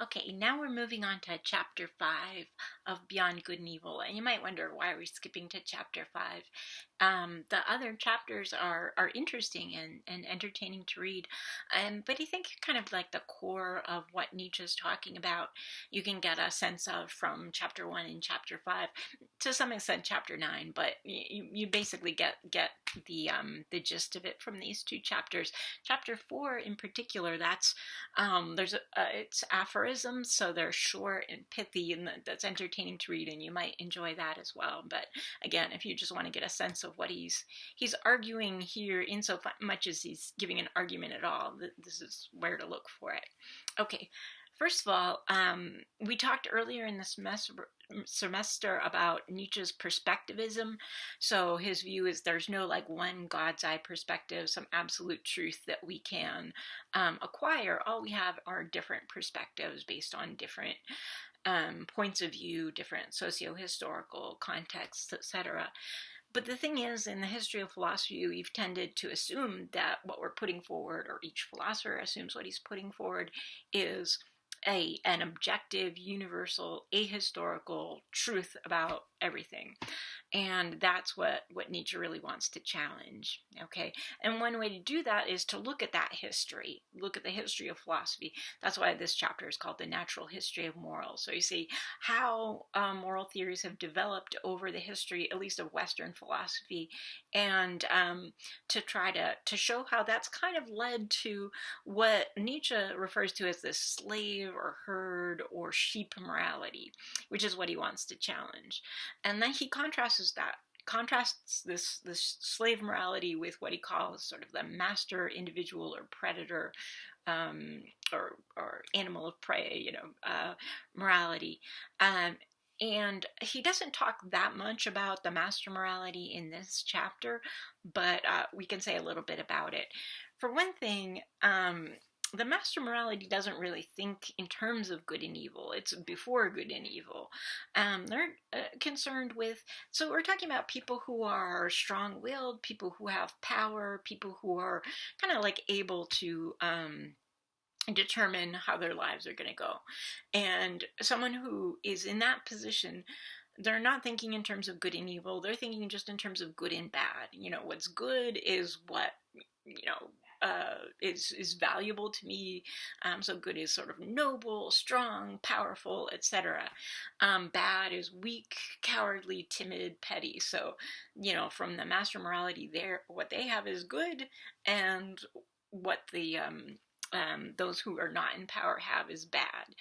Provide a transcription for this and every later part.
Okay, now we're moving on to chapter 5 of Beyond Good and Evil. And you might wonder, why are we skipping to chapter 5? The other chapters are interesting and entertaining to read. But I think kind of like the core of what Nietzsche's talking about, you can get a sense of from chapter 1 and chapter 5, to some extent chapter 9, but you basically get the gist of it from these two chapters. Chapter 4 in particular, it's aphorisms, so they're short and pithy, and that's entertaining to read, and you might enjoy that as well. But again, if you just want to get a sense of what he's arguing here, in so much as he's giving an argument at all, this is where to look for it. Okay, first of all, we talked earlier in the semester about Nietzsche's perspectivism. So his view is there's no like one God's eye perspective, some absolute truth that we can acquire. All we have are different perspectives based on different points of view, different socio-historical contexts, etc. But the thing is, in the history of philosophy, we've tended to assume that what we're putting forward, or each philosopher assumes what he's putting forward, is an objective, universal, ahistorical truth about everything. And that's what Nietzsche really wants to challenge, okay? And one way to do that is to look at that history, look at the history of philosophy. That's why this chapter is called The Natural History of Morals. So you see how moral theories have developed over the history, at least of Western philosophy, and to try to show how that's kind of led to what Nietzsche refers to as this slave or herd or sheep morality, which is what he wants to challenge. And then he contrasts this slave morality with what he calls sort of the master individual or predator, or animal of prey, morality. And he doesn't talk that much about the master morality in this chapter, but we can say a little bit about it. For one thing, the master morality doesn't really think in terms of good and evil. It's before good and evil. They're concerned with, so we're talking about people who are strong-willed, people who have power, people who are kind of like able to determine how their lives are going to go. And someone who is in that position, they're not thinking in terms of good and evil. They're thinking just in terms of good and bad. What's good is what, is valuable to me. So good is sort of noble, strong, powerful, etc. Bad is weak, cowardly, timid, petty. So, from the master morality there, what they have is good, and what the those who are not in power have is bad,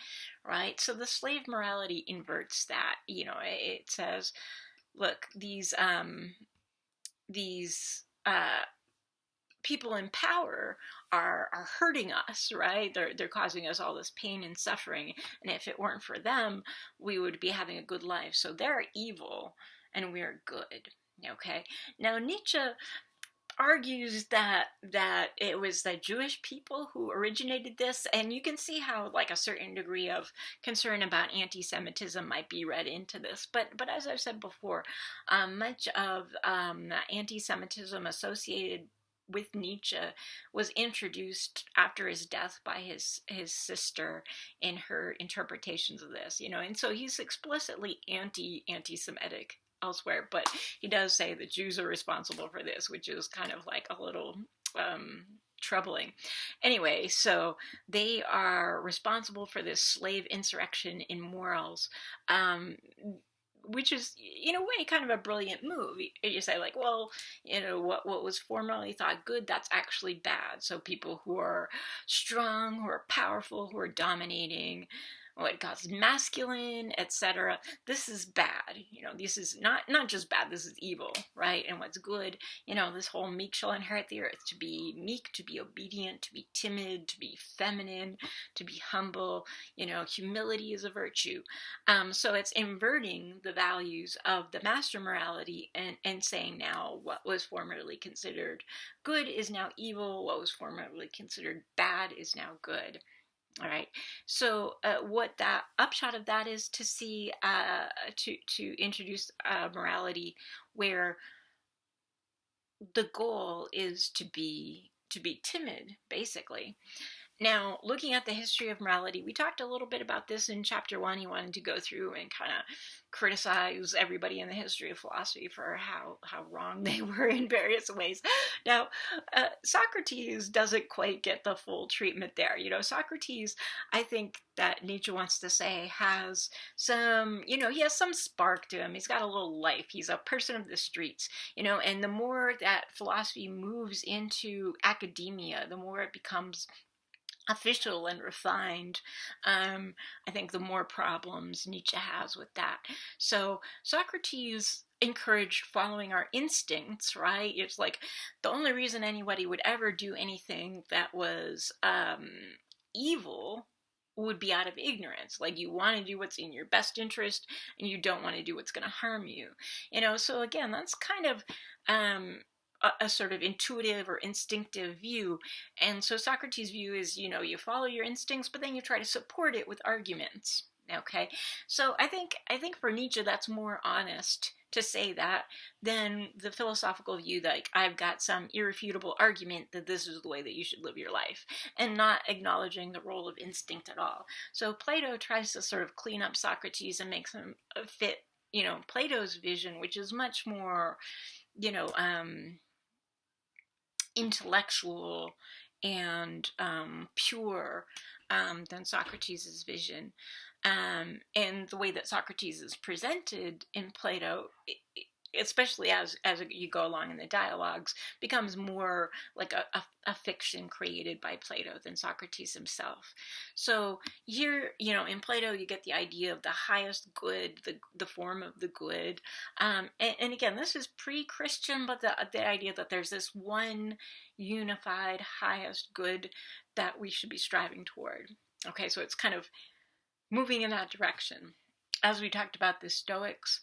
right? So the slave morality inverts that. It says, look, these people in power are hurting us, right? They're causing us all this pain and suffering, and if it weren't for them, we would be having a good life. So they're evil, and we're good. Okay. Now Nietzsche argues that it was the Jewish people who originated this, and you can see how like a certain degree of concern about anti-Semitism might be read into this. But as I've said before, much of anti-Semitism associated with Nietzsche was introduced after his death by his sister in her interpretations of this, and so he's explicitly anti-Semitic elsewhere, but he does say that Jews are responsible for this, which is kind of like a little troubling. Anyway, so they are responsible for this slave insurrection in morals, which is, in a way, kind of a brilliant move. You say, like, well, what was formerly thought good, that's actually bad. So people who are strong, who are powerful, who are dominating, what God's masculine, etc. This is bad. This is not just bad, this is evil, right? And what's good, this whole meek shall inherit the earth, to be meek, to be obedient, to be timid, to be feminine, to be humble, humility is a virtue. So it's inverting the values of the master morality and saying now what was formerly considered good is now evil, what was formerly considered bad is now good. All right. So what that upshot of that is to see, to introduce morality where the goal is to be timid, basically. Now, looking at the history of morality, we talked a little bit about this in chapter 1. He wanted to go through and kind of criticize everybody in the history of philosophy for how wrong they were in various ways. Now, Socrates doesn't quite get the full treatment there. Socrates, I think that Nietzsche wants to say, has some, he has some spark to him. He's got a little life. He's a person of the streets, and the more that philosophy moves into academia, the more it becomes official and refined. I think the more problems Nietzsche has with that. So Socrates encouraged following our instincts, right? It's like the only reason anybody would ever do anything that was evil would be out of ignorance. Like, you want to do what's in your best interest and you don't want to do what's going to harm you. So again, that's kind of a sort of intuitive or instinctive view. And so Socrates' view is, you follow your instincts, but then you try to support it with arguments. Okay, so I think for Nietzsche that's more honest to say that than the philosophical view that, like, I've got some irrefutable argument that this is the way that you should live your life, and not acknowledging the role of instinct at all. So Plato tries to sort of clean up Socrates and makes him fit, Plato's vision, which is much more, intellectual and pure than Socrates' vision. And the way that Socrates is presented in Plato, especially as you go along in the dialogues, becomes more like a fiction created by Plato than Socrates himself. So here, in Plato, you get the idea of the highest good, the form of the good. And again, this is pre-Christian, but the idea that there's this one unified highest good that we should be striving toward. Okay, so it's kind of moving in that direction. As we talked about the Stoics,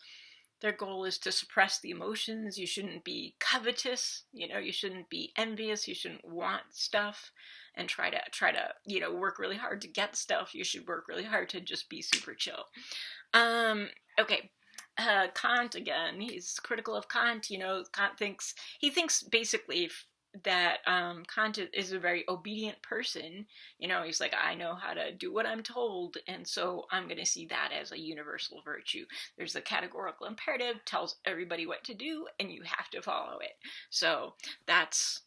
their goal is to suppress the emotions. You shouldn't be covetous, you shouldn't be envious, you shouldn't want stuff and try to work really hard to get stuff. You should work really hard to just be super chill. Okay. Kant, again, he's critical of Kant. Kant thinks basically that Kant is a very obedient person. He's like, I know how to do what I'm told, and so I'm going to see that as a universal virtue. There's the categorical imperative, tells everybody what to do, and you have to follow it. So that's,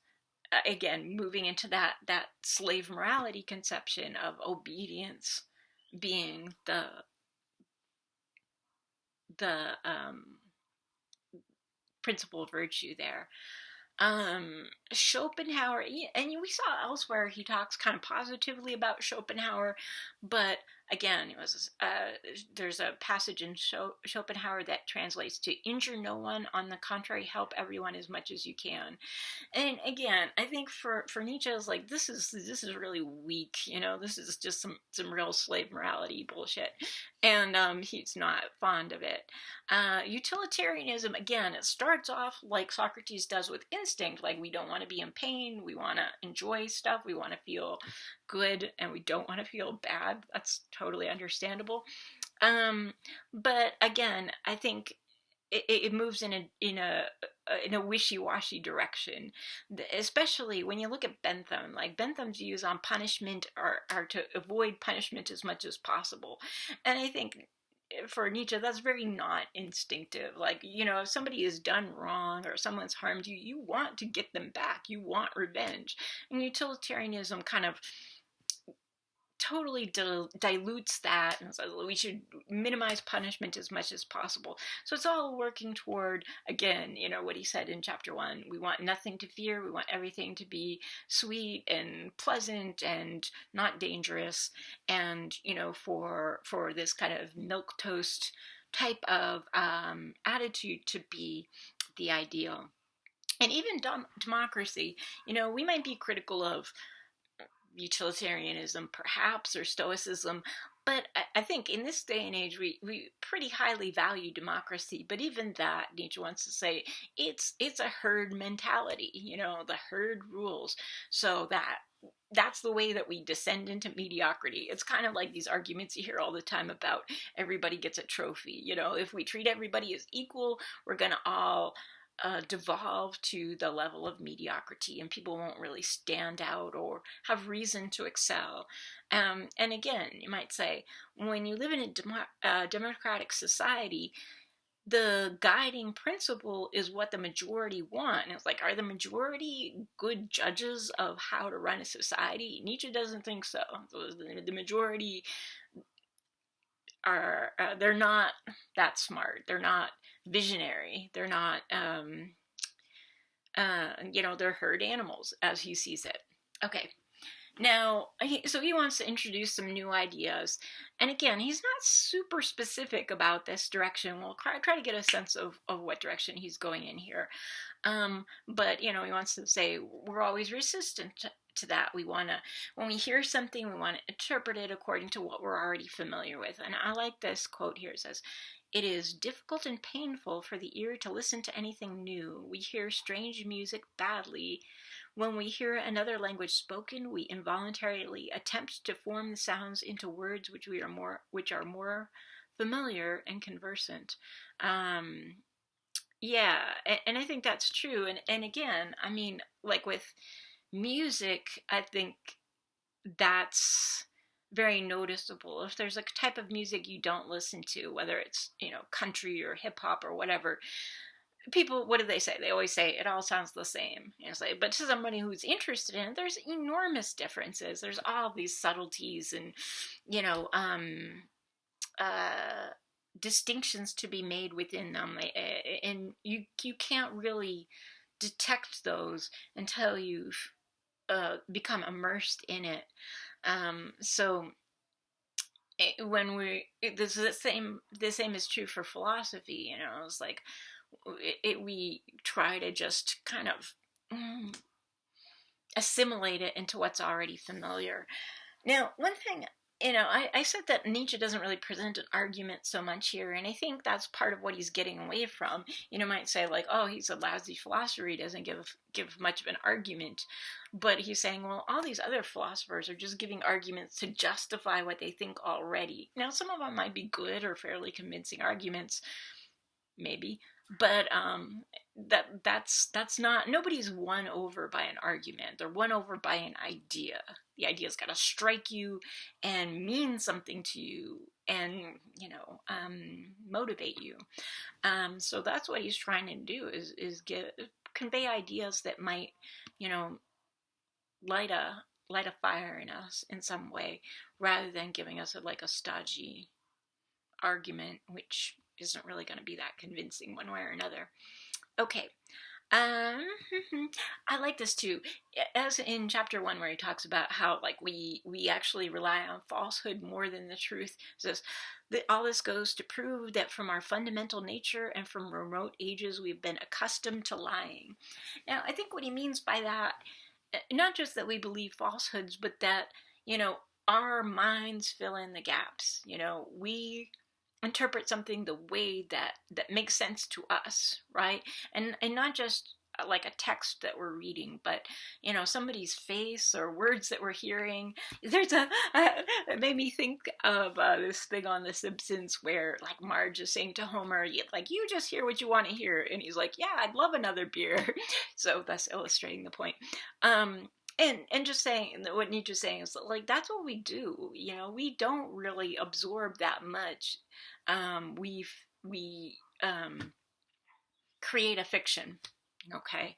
again, moving into that slave morality conception of obedience being the principal virtue there. Schopenhauer, and we saw elsewhere he talks kind of positively about Schopenhauer, but again, there's a passage in Schopenhauer that translates to injure no one, on the contrary, help everyone as much as you can. And again, I think for Nietzsche, is like, this is really weak, this is just some real slave morality bullshit, and he's not fond of it. Utilitarianism, again, it starts off like Socrates does with instinct, like we don't want to be in pain, we want to enjoy stuff, we want to feel good, and we don't want to feel bad. That's totally understandable. But again, I think it moves in a wishy-washy direction, especially when you look at Bentham. Like, Bentham's views on punishment are to avoid punishment as much as possible, and I think for Nietzsche, that's very not instinctive. Like, if somebody has done wrong or someone's harmed you, you want to get them back. You want revenge. And utilitarianism kind of totally dilutes that and says we should minimize punishment as much as possible. So it's all working toward, again, what he said in chapter 1. We want nothing to fear. We want everything to be sweet and pleasant and not dangerous. And, for this kind of milquetoast type of attitude to be the ideal. And even democracy, we might be critical of utilitarianism perhaps, or stoicism, but I think in this day and age we pretty highly value democracy. But even that, Nietzsche wants to say, it's a herd mentality, the herd rules. So that's the way that we descend into mediocrity. It's kind of like these arguments you hear all the time about everybody gets a trophy. If we treat everybody as equal, we're going to all devolve to the level of mediocrity, and people won't really stand out or have reason to excel. And again, you might say, when you live in a democratic society, the guiding principle is what the majority want. And it's like, are the majority good judges of how to run a society? Nietzsche doesn't think so. The majority are, they're not that smart. They're not visionary. They're not, they're herd animals as he sees it. Okay. Now, so he wants to introduce some new ideas. And again, he's not super specific about this direction. We'll try to get a sense of what direction he's going in here. But, he wants to say we're always resistant to that. We want to, when we hear something, we want to interpret it according to what we're already familiar with. And I like this quote here. It says, "It is difficult and painful for the ear to listen to anything new. We hear strange music badly. When we hear another language spoken, we involuntarily attempt to form the sounds into words which are more familiar and conversant." Yeah, and I think that's true. And again, I mean, like with music, I think that's very noticeable. If there's a type of music you don't listen to, whether it's, country or hip hop or whatever, people, what do they say? They always say it all sounds the same. But to somebody who's interested in it, there's enormous differences. There's all these subtleties and, distinctions to be made within them. And you can't really detect those until you've become immersed in it. So when the same is true for philosophy. It's like we try to just kind of assimilate it into what's already familiar. Now, one thing, I said that Nietzsche doesn't really present an argument so much here, and I think that's part of what he's getting away from. Might say like, oh, he's a lousy philosopher, he doesn't give much of an argument. But he's saying, well, all these other philosophers are just giving arguments to justify what they think already. Now, some of them might be good or fairly convincing arguments, maybe, but that's not, nobody's won over by an argument. They're won over by an idea. The idea's got to strike you and mean something to you and, motivate you. So that's what he's trying to do is convey ideas that might, light a fire in us in some way, rather than giving us a stodgy argument, which isn't really going to be that convincing one way or another. Okay. I like this too, as in chapter 1 where he talks about how we actually rely on falsehood more than the truth. It says that all this goes to prove that from our fundamental nature and from remote ages we've been accustomed to lying. Now, I think what he means by that, not just that we believe falsehoods, but that, our minds fill in the gaps. We interpret something the way that makes sense to us, right? And not just like a text that we're reading, but somebody's face or words that we're hearing. There's it made me think of this thing on The Simpsons where Marge is saying to Homer, you just hear what you want to hear, and he's like, yeah, I'd love another beer. So that's illustrating the point. And just saying what Nietzsche's saying is that's what we do. We don't really absorb that much. We create a fiction, okay?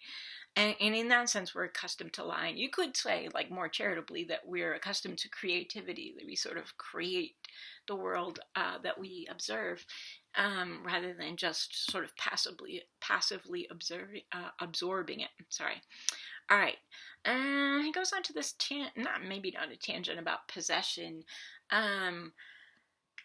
And in that sense, we're accustomed to lying. You could say, more charitably, that we're accustomed to creativity, that we sort of create the world that we observe, rather than just sort of passively absorbing it. Sorry. All right. He goes on to this maybe not a tangent about possession,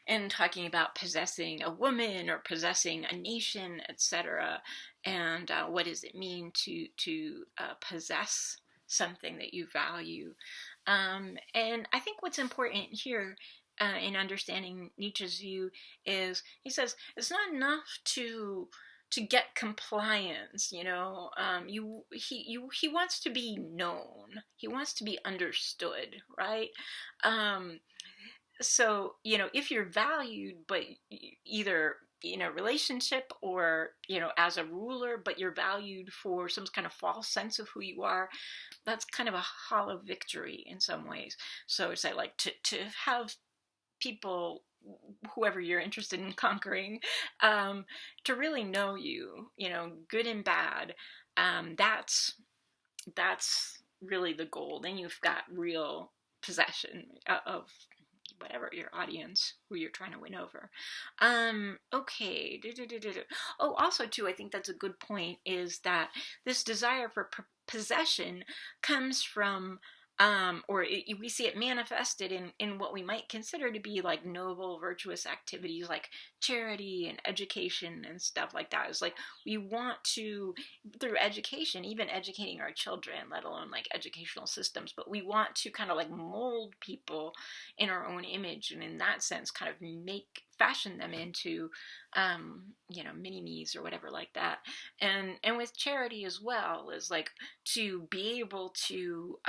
and talking about possessing a woman or possessing a nation, etc. And what does it mean to possess something that you value? And I think what's important here in understanding Nietzsche's view is he says it's not enough to get compliance. He wants to be known. He wants to be understood, right? So, if you're valued, but either relationship, or as a ruler, but you're valued for some kind of false sense of who you are, that's kind of a hollow victory in some ways. So it's like to have people, whoever you're interested in conquering, to really know you, good and bad. That's really the goal. Then you've got real possession of whatever your audience, who you're trying to win over. Okay. Oh, also too, I think that's a good point, is that this desire for possession comes from, we see it manifested in what we might consider to be like noble, virtuous activities like charity and education and stuff like that. It's like we want to, through education, even educating our children, let alone like educational systems, but we want to kind of like mold people in our own image, and in that sense kind of fashion them into mini-me's or whatever like that. And with charity as well, is like to be able to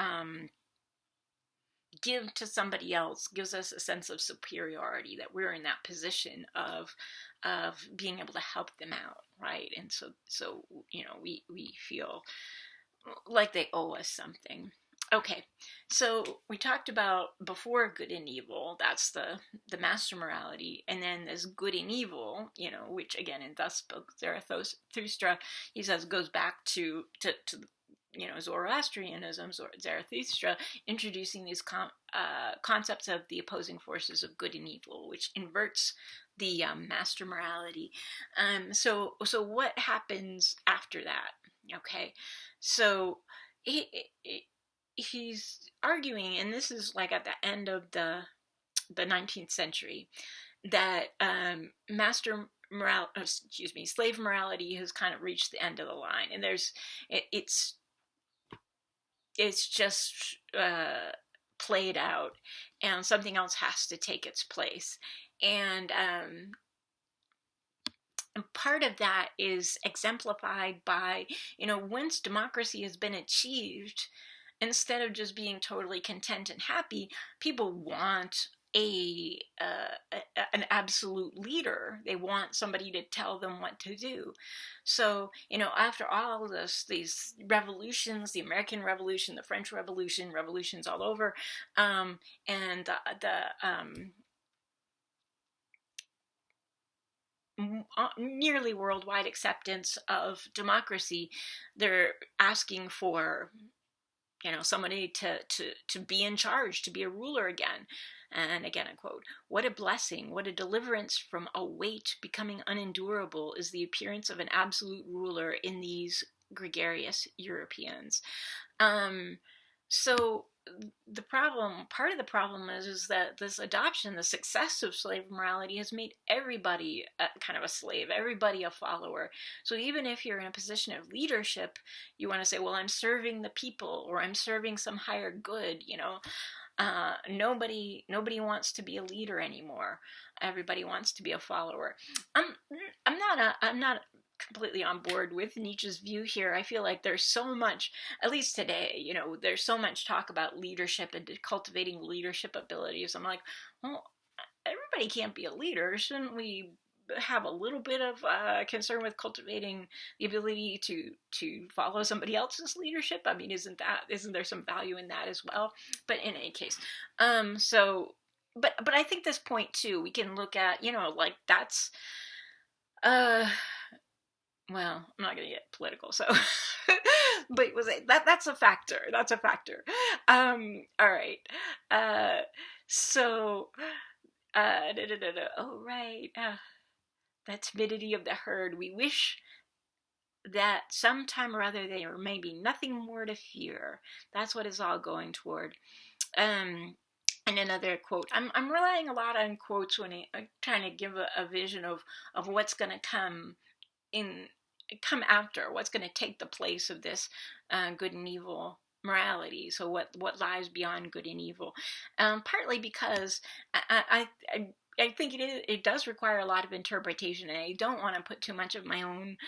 give to somebody else gives us a sense of superiority, that we're in that position of being able to help them out, right? And so we feel like they owe us something. Okay, so we talked about before good and evil, that's the master morality, and then there's good and evil, which again in Thus Spoke Zarathustra, he says goes back to Zoroastrianism, Zarathustra, introducing these concepts of the opposing forces of good and evil, which inverts the master morality. So what happens after that? Okay, so he's arguing, and this is like at the end of the 19th century, that slave morality has kind of reached the end of the line, and it's just played out, and something else has to take its place. And part of that is exemplified by, once democracy has been achieved, instead of just being totally content and happy, people want an absolute leader. They want somebody to tell them what to do. So, after all of these revolutions, the American Revolution, the French Revolution, revolutions all over, and the nearly worldwide acceptance of democracy, they're asking for, somebody to be in charge, to be a ruler again. And again, I quote, "What a blessing, what a deliverance from a weight becoming unendurable is the appearance of an absolute ruler in these gregarious Europeans." So part of the problem is that this adoption, the success of slave morality, has made everybody kind of a slave, everybody a follower. So even if you're in a position of leadership, you want to say, well, I'm serving the people, or I'm serving some higher good, nobody wants to be a leader anymore. Everybody wants to be a follower. I'm not completely on board with Nietzsche's view here. I feel like there's so much, at least today, there's so much talk about leadership and cultivating leadership abilities. I'm like, well, everybody can't be a leader. Shouldn't we have a little bit of concern with cultivating the ability to follow somebody else's leadership? I mean, isn't there some value in that as well? But in any case, but I think this point too, we can look at, like that's, well, I'm not going to get political, so, but that's a factor. That's a factor. All right. Oh, right. The timidity of the herd. We wish that sometime or other there may be nothing more to fear. That's what it's all going toward. And another quote. I'm relying a lot on quotes when I'm trying to give a vision of what's going to come after, what's going to take the place of this good and evil morality. So what lies beyond good and evil? Partly because I think it does require a lot of interpretation, and I don't want to put too much of my own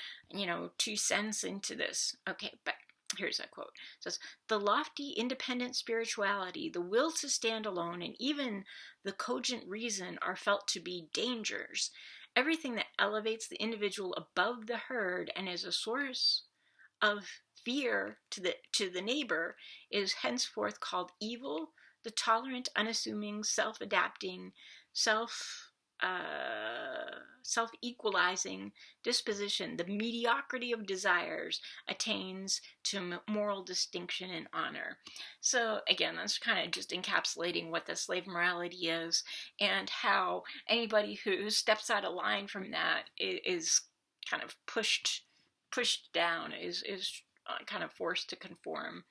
2 cents into this. Okay, but Here's a quote. It says, "The lofty, independent spirituality, the will to stand alone, and even the cogent reason are felt to be dangers. Everything that elevates the individual above the herd and is a source of fear to the neighbor is henceforth called evil. The tolerant, unassuming, self-adapting, self-equalizing disposition, the mediocrity of desires, attains to moral distinction and honor." So again, that's kind of just encapsulating what the slave morality is, and how anybody who steps out of line from that is kind of pushed down, is kind of forced to conform.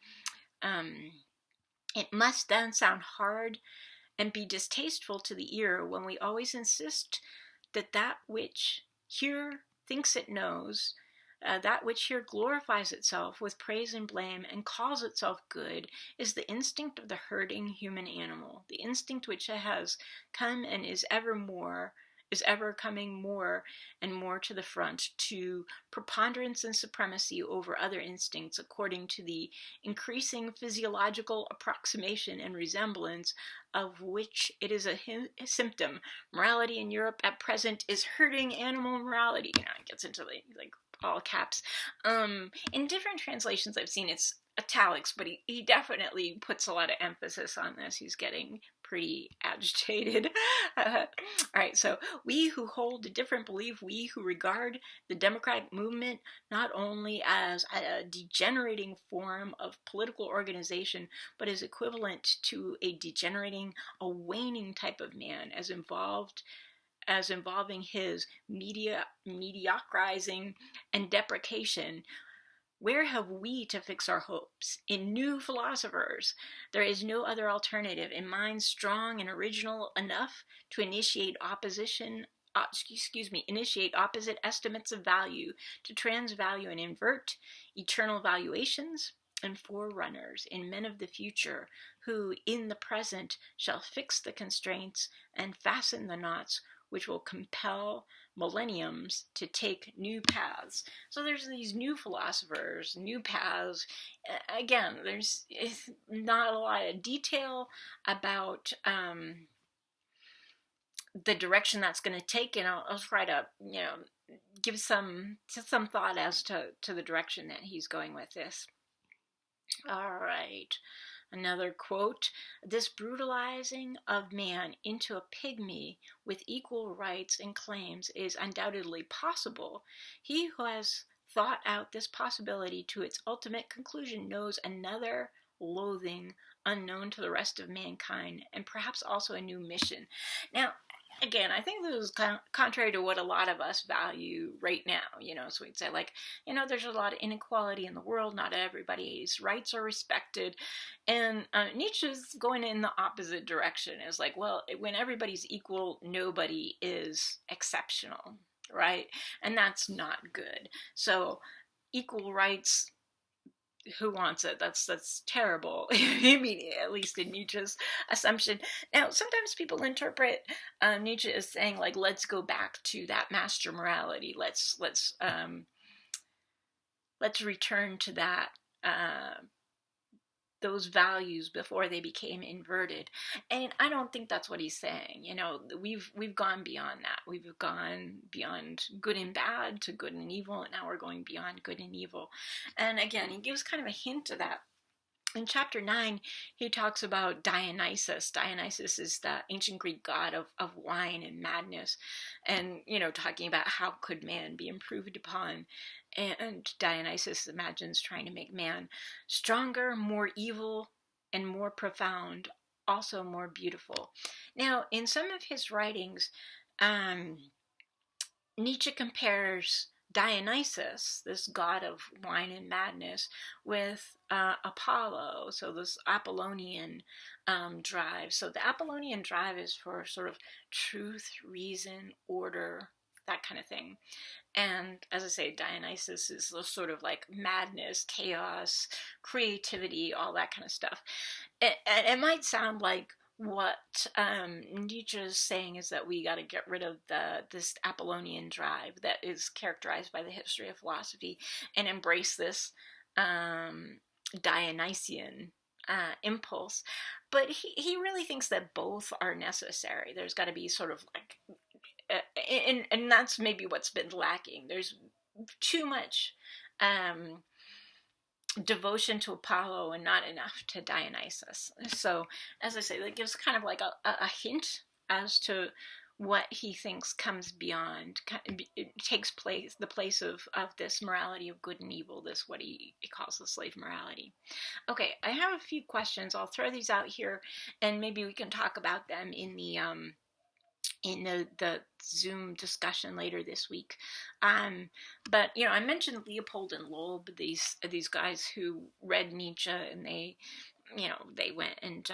It must then sound hard and be distasteful to the ear when we always insist that that which here thinks it knows, that which here glorifies itself with praise and blame and calls itself good, is the instinct of the herding human animal, the instinct which has come and is ever coming more and more to the front, to preponderance and supremacy over other instincts, according to the increasing physiological approximation and resemblance of which it is a symptom. Morality in Europe at present is herding animal morality. It gets into like all caps. In different translations I've seen, it's italics, but he definitely puts a lot of emphasis on this. He's getting pretty agitated. All right, so we who hold a different belief, we who regard the democratic movement not only as a degenerating form of political organization, but as equivalent to a degenerating, a waning type of man, as involving his mediocrizing and deprecation. Where have we to fix our hopes? In new philosophers. There is no other alternative. In minds strong and original enough to initiate opposite estimates of value, to transvalue and invert eternal valuations, and forerunners in men of the future, who in the present shall fix the constraints and fasten the knots which will compel millenniums to take new paths. So there's these new philosophers, new paths. Again, there's not a lot of detail about the direction that's going to take, and I'll try to give some thought as to the direction that he's going with this. All right. Another quote: "This brutalizing of man into a pygmy with equal rights and claims is undoubtedly possible. He who has thought out this possibility to its ultimate conclusion knows another loathing unknown to the rest of mankind, and perhaps also a new mission." Now, again, I think this is contrary to what a lot of us value right now, so we'd say, there's a lot of inequality in the world, not everybody's rights are respected, and Nietzsche's going in the opposite direction. It's like, well, when everybody's equal, nobody is exceptional, right? And that's not good. So equal rights, who wants it? That's terrible. I mean, at least in Nietzsche's assumption. Now, sometimes people interpret Nietzsche as saying, let's go back to that master morality. Let's return to that those values before they became inverted. And I don't think that's what he's saying. We've gone beyond that. We've gone beyond good and bad to good and evil, and now we're going beyond good and evil. And again, he gives kind of a hint of that. In chapter 9, he talks about Dionysus. Dionysus is the ancient Greek god of wine and madness, and, talking about how could man be improved upon. And Dionysus imagines trying to make man stronger, more evil, and more profound, also more beautiful. Now, in some of his writings, Nietzsche compares Dionysus, this god of wine and madness, with Apollo, so this Apollonian drive. So the Apollonian drive is for sort of truth, reason, order, that kind of thing. And as I say, Dionysus is sort of like madness, chaos, creativity, all that kind of stuff. And it might sound like what Nietzsche is saying is that we got to get rid of this Apollonian drive that is characterized by the history of philosophy and embrace this Dionysian impulse, but he really thinks that both are necessary. There's got to be sort of like, and that's maybe what's been lacking. There's too much devotion to Apollo and not enough to Dionysus. So, as I say, that gives kind of like a hint as to what he thinks comes beyond, it takes place, the place of this morality of good and evil, this what he calls the slave morality. Okay, I have a few questions. I'll throw these out here, and maybe we can talk about them in the Zoom discussion later this week. But I mentioned Leopold and Loeb, these guys who read Nietzsche, and they went and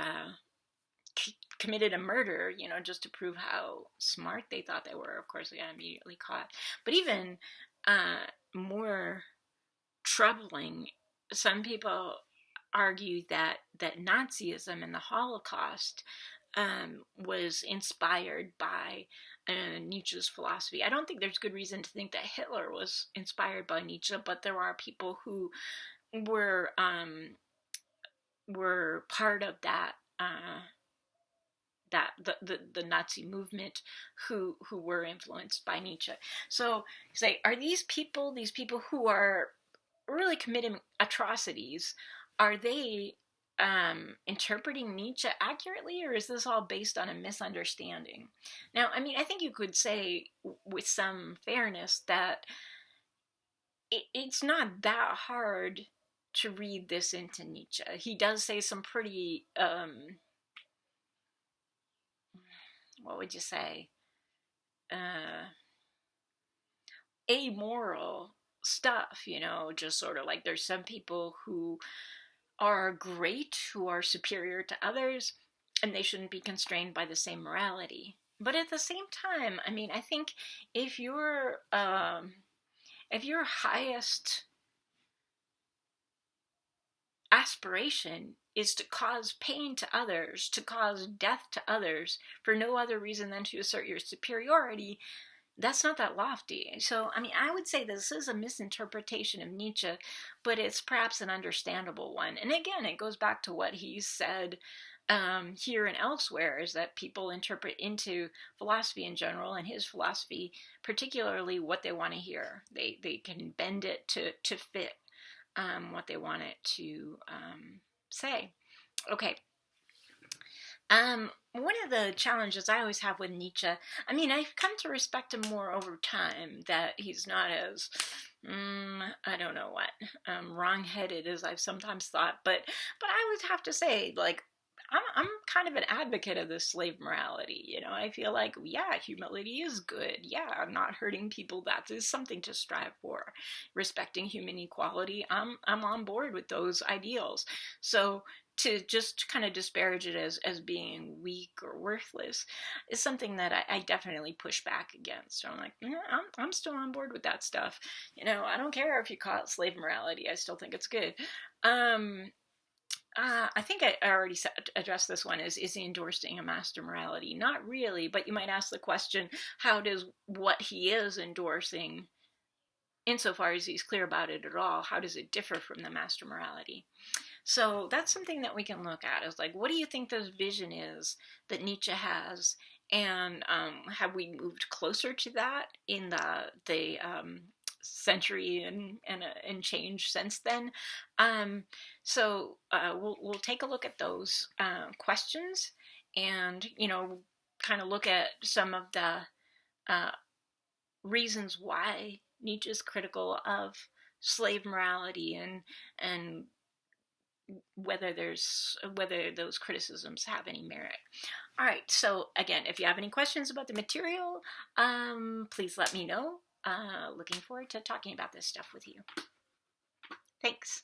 committed a murder, just to prove how smart they thought they were. Of course, they got immediately caught. But even more troubling, some people argue that Nazism and the Holocaust was inspired by Nietzsche's philosophy. I don't think there's good reason to think that Hitler was inspired by Nietzsche, but there are people who were part of that the Nazi movement who were influenced by Nietzsche. So say, are these people who are really committing atrocities, are they interpreting Nietzsche accurately, or is this all based on a misunderstanding? Now, I mean, I think you could say with some fairness that it's not that hard to read this into Nietzsche. He does say some pretty what would you say, amoral stuff, just sort of like there's some people who are great, who are superior to others, and they shouldn't be constrained by the same morality. But at the same time, I mean, I think if your highest aspiration is to cause pain to others, to cause death to others, for no other reason than to assert your superiority, that's not that lofty. So, I mean, I would say this is a misinterpretation of Nietzsche, but it's perhaps an understandable one. And again, it goes back to what he said here and elsewhere, is that people interpret into philosophy in general, and his philosophy particularly, what they want to hear. They can bend it to fit what they want it to say. Okay. One of the challenges I always have with Nietzsche, I mean, I've come to respect him more over time, that he's not as, I don't know what, wrong-headed as I've sometimes thought, but I would have to say, like, I'm kind of an advocate of this slave morality. I feel like, yeah, humility is good. Yeah, not hurting people, that is something to strive for. Respecting human equality, I'm on board with those ideals. So to just kind of disparage it as being weak or worthless is something that I definitely push back against. So I'm like, I'm still on board with that stuff. I don't care if you call it slave morality. I still think it's good. I think I already addressed this one. Is he endorsing a master morality? Not really, but you might ask the question, how does what he is endorsing, insofar as he's clear about it at all, how does it differ from the master morality? So that's something that we can look at. Is like, what do you think the vision is that Nietzsche has? And have we moved closer to that in the century and change since then? So we'll take a look at those questions, and kind of look at some of the reasons why Nietzsche is critical of slave morality, and whether those criticisms have any merit. All right. So again, if you have any questions about the material, please let me know. Looking forward to talking about this stuff with you. Thanks.